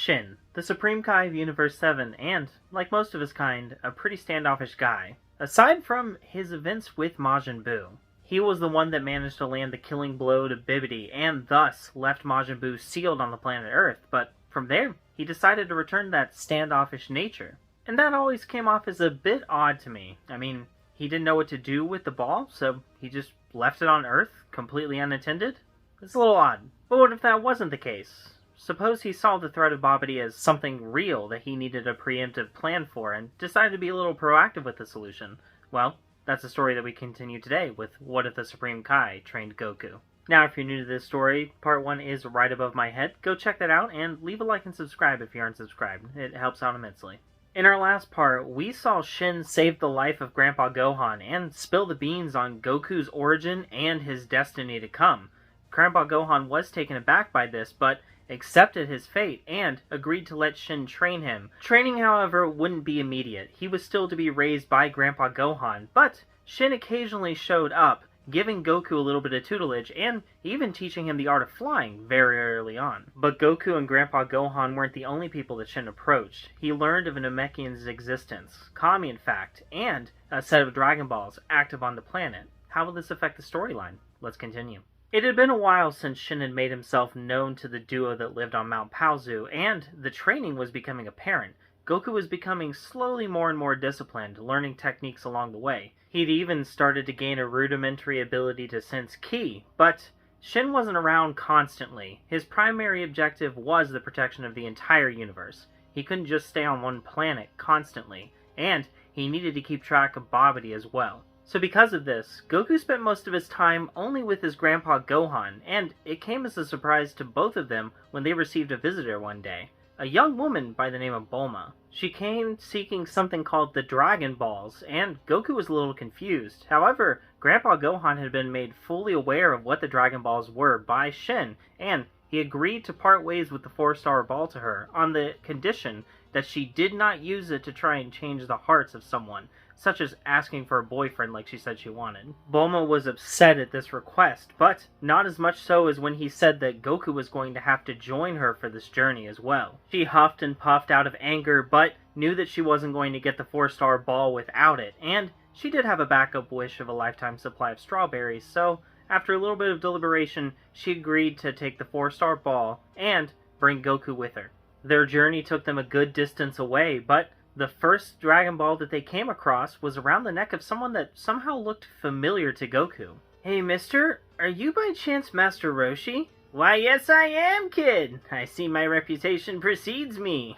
Shin, the Supreme Kai of Universe 7, and, like most of his kind, a pretty standoffish guy. Aside from his events with Majin Buu, he was the one that managed to land the killing blow to Bibidi and thus left Majin Buu sealed on the planet Earth, but from there, he decided to return to that standoffish nature. And that always came off as a bit odd to me. I mean, he didn't know what to do with the ball, so he just left it on Earth, completely unattended? It's a little odd. But what if that wasn't the case? Suppose he saw the threat of Babidi as something real that he needed a preemptive plan for and decided to be a little proactive with the solution. Well, that's a story that we continue today with What If the Supreme Kai Trained Goku. Now, if you're new to this story, part 1 is right above my head. Go check that out and leave a like and subscribe if you aren't subscribed. It helps out immensely. In our last part, we saw Shin save the life of Grandpa Gohan and spill the beans on Goku's origin and his destiny to come. Grandpa Gohan was taken aback by this, but accepted his fate and agreed to let Shin train him. Training, however, wouldn't be immediate. He was still to be raised by Grandpa Gohan, but Shin occasionally showed up, giving Goku a little bit of tutelage and even teaching him the art of flying very early on. But Goku and Grandpa Gohan weren't the only people that Shin approached. He learned of an Namekian's existence, Kami in fact, and a set of Dragon Balls active on the planet. How will this affect the storyline? Let's continue. It had been a while since Shin had made himself known to the duo that lived on Mount Paozu, and the training was becoming apparent. Goku was becoming slowly more and more disciplined, learning techniques along the way. He'd even started to gain a rudimentary ability to sense ki, but Shin wasn't around constantly. His primary objective was the protection of the entire universe. He couldn't just stay on one planet constantly, and he needed to keep track of Babidi as well. So because of this, Goku spent most of his time only with his Grandpa Gohan, and it came as a surprise to both of them when they received a visitor one day. A young woman by the name of Bulma. She came seeking something called the Dragon Balls, and Goku was a little confused. However, Grandpa Gohan had been made fully aware of what the Dragon Balls were by Shin, and he agreed to part ways with the 4-star ball to her, on the condition that she did not use it to try and change the hearts of someone, such as asking for a boyfriend like she said she wanted. Bulma was upset at this request, but not as much so as when he said that Goku was going to have to join her for this journey as well. She huffed and puffed out of anger, but knew that she wasn't going to get the 4-star ball without it, and she did have a backup wish of a lifetime supply of strawberries, so after a little bit of deliberation, she agreed to take the 4-star ball and bring Goku with her. Their journey took them a good distance away, but the first Dragon Ball that they came across was around the neck of someone that somehow looked familiar to Goku. "Hey mister, are you by chance Master Roshi?" "Why yes I am, kid. I see my reputation precedes me."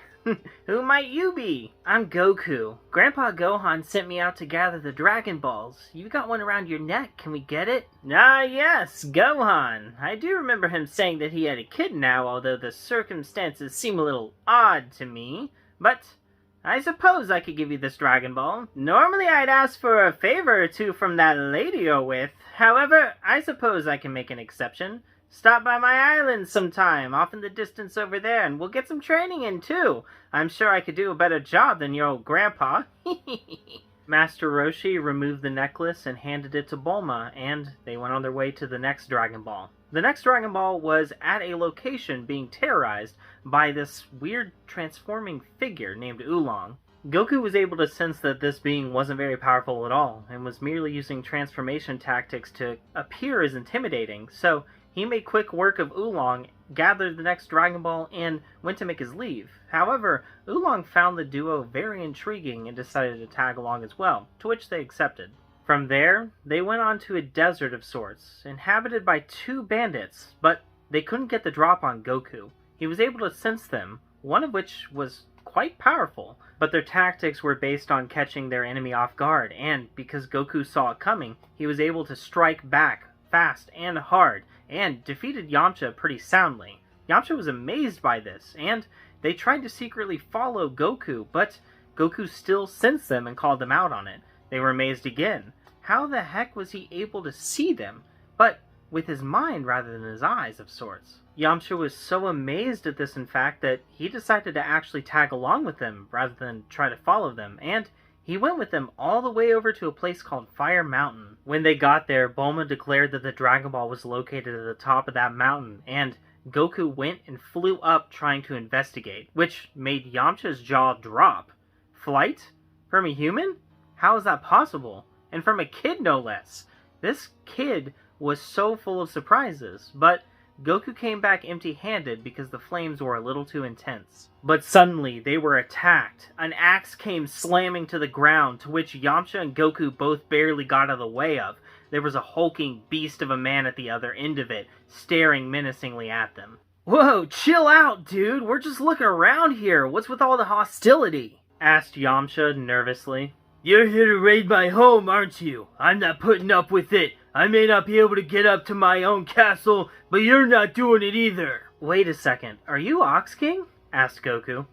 "Who might you be?" "I'm Goku. Grandpa Gohan sent me out to gather the Dragon Balls. You got one around your neck, can we get it?" "Ah yes, Gohan. I do remember him saying that he had a kid now, although the circumstances seem a little odd to me. But I suppose I could give you this Dragon Ball. Normally I'd ask for a favor or two from that lady you're with. However, I suppose I can make an exception. Stop by my island sometime, off in the distance over there, and we'll get some training in too. I'm sure I could do a better job than your old grandpa." Master Roshi removed the necklace and handed it to Bulma, and they went on their way to the next Dragon Ball. The next Dragon Ball was at a location being terrorized by this weird transforming figure named Oolong. Goku was able to sense that this being wasn't very powerful at all, and was merely using transformation tactics to appear as intimidating, so he made quick work of Oolong, gathered the next Dragon Ball, and went to make his leave. However, Oolong found the duo very intriguing and decided to tag along as well, to which they accepted. From there, they went on to a desert of sorts, inhabited by 2 bandits, but they couldn't get the drop on Goku. He was able to sense them, one of which was quite powerful, but their tactics were based on catching their enemy off guard, and because Goku saw it coming, he was able to strike back fast and hard, and defeated Yamcha pretty soundly. Yamcha was amazed by this, and they tried to secretly follow Goku, but Goku still sensed them and called them out on it. They were amazed again. How the heck was he able to see them? But with his mind rather than his eyes of sorts. Yamcha was so amazed at this in fact that he decided to actually tag along with them rather than try to follow them, and he went with them all the way over to a place called Fire Mountain. When they got there, Bulma declared that the Dragon Ball was located at the top of that mountain, and Goku went and flew up trying to investigate, which made Yamcha's jaw drop. Flight? From a human? How is that possible? And from a kid, no less. This kid was so full of surprises, but Goku came back empty-handed because the flames were a little too intense. But suddenly, they were attacked. An axe came slamming to the ground, to which Yamcha and Goku both barely got out of the way of. There was a hulking beast of a man at the other end of it, staring menacingly at them. "Whoa, chill out, dude! We're just looking around here! What's with all the hostility?" asked Yamcha nervously. "You're here to raid my home, aren't you? I'm not putting up with it. I may not be able to get up to my own castle, but you're not doing it either." "Wait a second, are you Ox King?" asked Goku.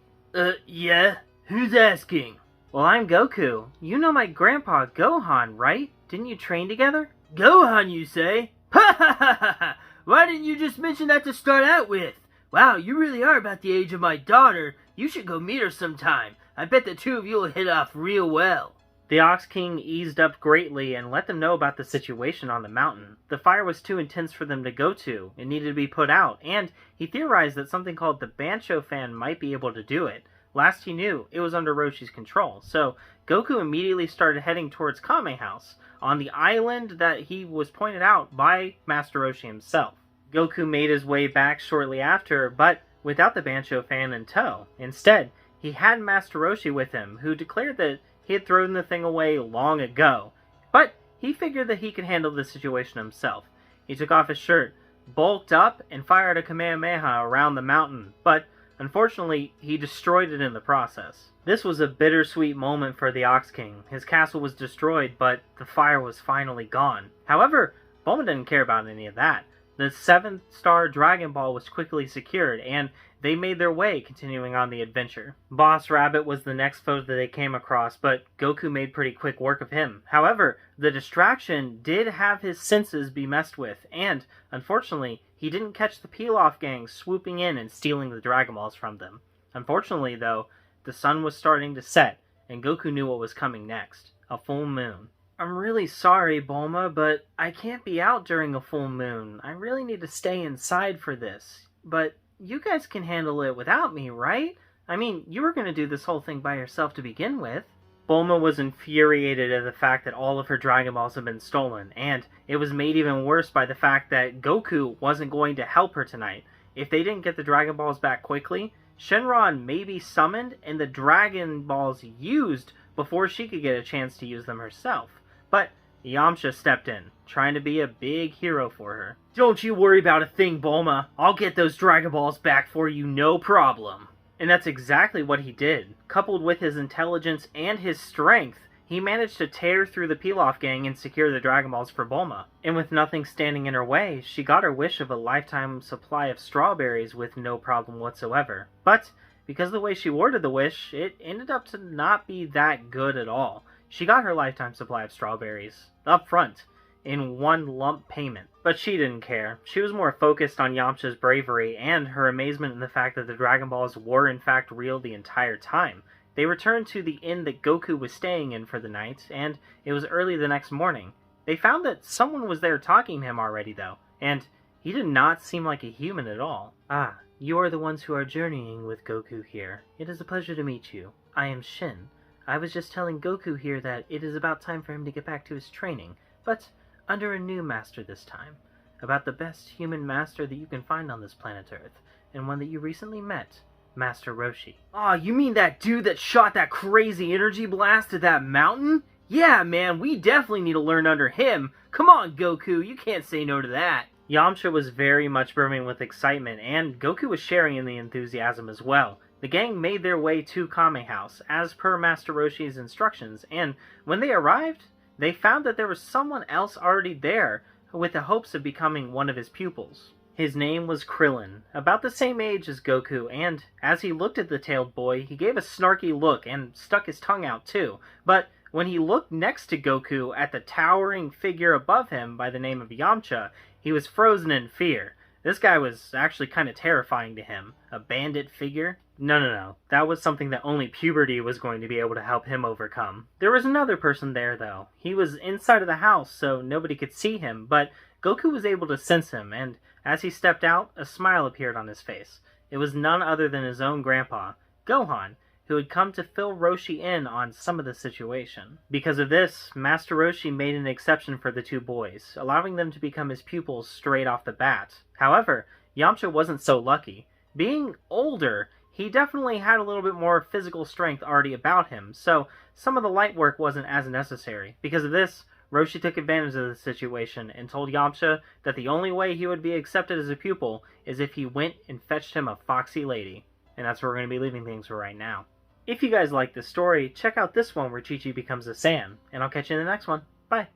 Yeah? Who's asking?" "Well, I'm Goku. You know my grandpa, Gohan, right? Didn't you train together?" "Gohan, you say? Ha ha ha ha ha! Why didn't you just mention that to start out with? Wow, you really are about the age of my daughter. You should go meet her sometime. I bet the two of you will hit off real well." The Ox King eased up greatly and let them know about the situation on the mountain. The fire was too intense for them to go to. It needed to be put out, and he theorized that something called the Bancho fan might be able to do it. Last he knew, it was under Roshi's control, so Goku immediately started heading towards Kame House, on the island that he was pointed out by Master Roshi himself. Goku made his way back shortly after, but without the Bancho fan in tow. Instead, he had Master Roshi with him, who declared that he had thrown the thing away long ago, but he figured that he could handle the situation himself. He took off his shirt, bulked up, and fired a Kamehameha around the mountain, but unfortunately, he destroyed it in the process. This was a bittersweet moment for the Ox King. His castle was destroyed, but the fire was finally gone. However, Bulma didn't care about any of that. The 7th-star Dragon Ball was quickly secured, and they made their way, continuing on the adventure. Boss Rabbit was the next foe that they came across, but Goku made pretty quick work of him. However, the distraction did have his senses be messed with, and, unfortunately, he didn't catch the Peel-Off gang swooping in and stealing the Dragon Balls from them. Unfortunately, though, the sun was starting to set, and Goku knew what was coming next. A full moon. "I'm really sorry, Bulma, but I can't be out during a full moon. I really need to stay inside for this. But you guys can handle it without me, right? I mean, you were going to do this whole thing by yourself to begin with." Bulma was infuriated at the fact that all of her Dragon Balls had been stolen, and it was made even worse by the fact that Goku wasn't going to help her tonight. If they didn't get the Dragon Balls back quickly, Shenron may be summoned and the Dragon Balls used before she could get a chance to use them herself. But Yamcha stepped in, trying to be a big hero for her. "Don't you worry about a thing, Bulma. I'll get those Dragon Balls back for you, no problem." And that's exactly what he did. Coupled with his intelligence and his strength, he managed to tear through the Peel-Off gang and secure the Dragon Balls for Bulma. And with nothing standing in her way, she got her wish of a lifetime supply of strawberries with no problem whatsoever. But because of the way she worded the wish, it ended up to not be that good at all. She got her lifetime supply of strawberries, up front, in one lump payment. But she didn't care. She was more focused on Yamcha's bravery and her amazement in the fact that the Dragon Balls were in fact real the entire time. They returned to the inn that Goku was staying in for the night, and it was early the next morning. They found that someone was there talking to him already, though, and he did not seem like a human at all. "Ah, you are the ones who are journeying with Goku here. It is a pleasure to meet you. I am Shin. I was just telling Goku here that it is about time for him to get back to his training, but under a new master this time. About the best human master that you can find on this planet Earth, and one that you recently met, Master Roshi." "Aw, you mean that dude that shot that crazy energy blast at that mountain? Yeah, man, we definitely need to learn under him. Come on, Goku, you can't say no to that." Yamcha was very much brimming with excitement, and Goku was sharing in the enthusiasm as well. The gang made their way to Kame House, as per Master Roshi's instructions, and when they arrived, they found that there was someone else already there, with the hopes of becoming one of his pupils. His name was Krillin, about the same age as Goku, and as he looked at the tailed boy, he gave a snarky look and stuck his tongue out too. But when he looked next to Goku at the towering figure above him by the name of Yamcha, he was frozen in fear. This guy was actually kind of terrifying to him. A bandit figure? No. That was something that only puberty was going to be able to help him overcome. There was another person there, though. He was inside of the house, so nobody could see him, but Goku was able to sense him, and As he stepped out, a smile appeared on his face. It was none other than his own grandpa, Gohan, who had come to fill Roshi in on some of the situation. Because of this, Master Roshi made an exception for the two boys, allowing them to become his pupils straight off the bat. However, Yamcha wasn't so lucky. Being older, he definitely had a little bit more physical strength already about him, so some of the light work wasn't as necessary. Because of this, Roshi took advantage of the situation and told Yamcha that the only way he would be accepted as a pupil is if he went and fetched him a foxy lady. And that's where we're going to be leaving things for right now. If you guys like this story, check out this one where Chi-Chi becomes a Saiyan, and I'll catch you in the next one. Bye!